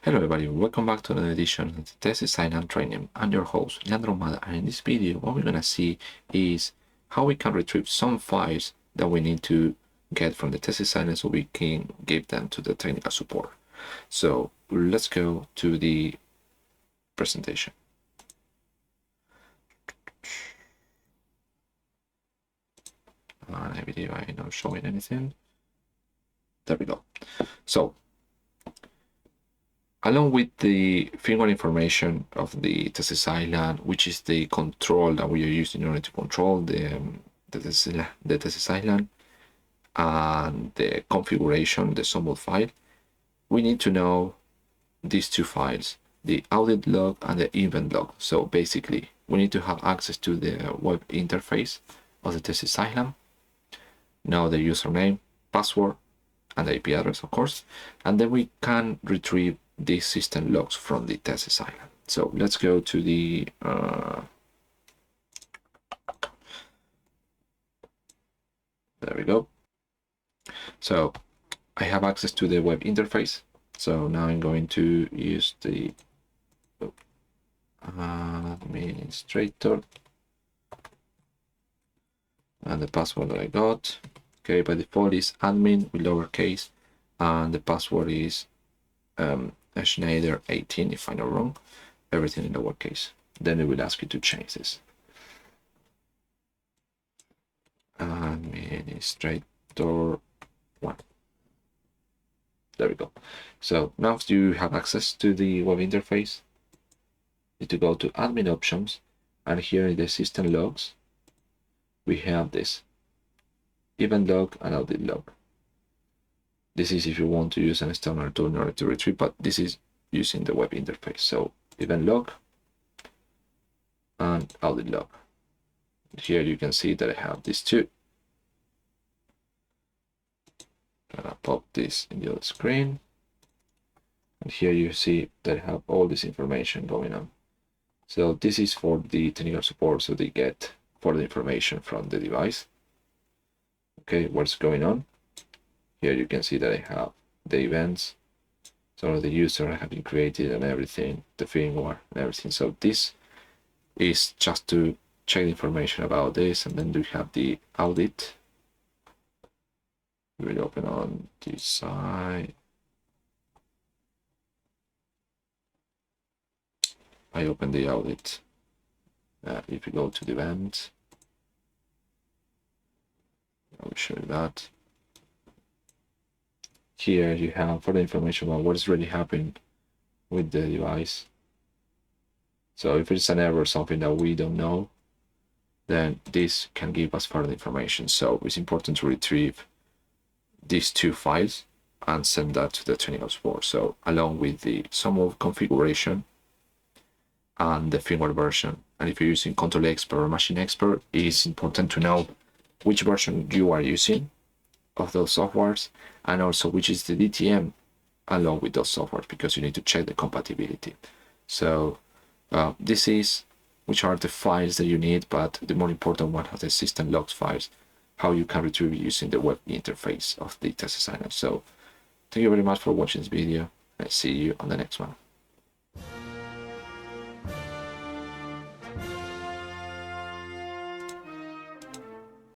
Hello everybody, welcome back to another edition of the TeSys Island Training. I'm your host, Leandro Mada, and in this video what we're going to see is how we can retrieve some files that we need to get from the TeSys Island so we can give them to the technical support. So let's go to the presentation. And video I'm not showing anything. There we go. So along with the firmware information of the TeSys Island, which is the control that we are using in order to control the TeSys Island, and the configuration, the SOML file, we need to know these two files, the audit log and the event log. So basically, we need to have access to the web interface of the TeSys Island, know the username, password, and the IP address, of course, and then we can retrieve these system logs from the TeSys Island. So let's go to the there we go. So I have access to the web interface. So now I'm going to use the administrator and the password that I got. Okay, by default is admin with lowercase, and the password is Schneider 18 if I'm not wrong, everything in lowercase. Then it will ask you to change this. Administrator 1. There we go. So now you have access to the web interface. You need to go to admin options, and here in the system logs we have this event log and audit log. This is if you want to use an external tool in order to retrieve, but this is using the web interface. So event log and audit log. Here you can see that I have these two. I'm gonna pop this in the other screen, and here you see that I have all this information going on. So this is for the technical support, so they get further information from the device. Okay, what's going on? Here you can see that I have the events, some of the user have been created and everything, the firmware and everything. So this is just to check the information about this, and then we have the audit. We will open on this side. I open the audit. If you go to the event, I will show you that. Here you have further information about what is really happening with the device. So if it's an error or something that we don't know, then this can give us further information. So it's important to retrieve these two files and send that to the technical support. So along with the SOML configuration and the firmware version. And if you're using Control Expert or Machine Expert, it's important to know which version you are using of those softwares, and also which is the DTM along with those softwares, because you need to check the compatibility. So this is which are the files that you need, but the more important one are the system logs files, how you can retrieve using the web interface of the TeSys Island. So thank you very much for watching this video, and see you on the next one.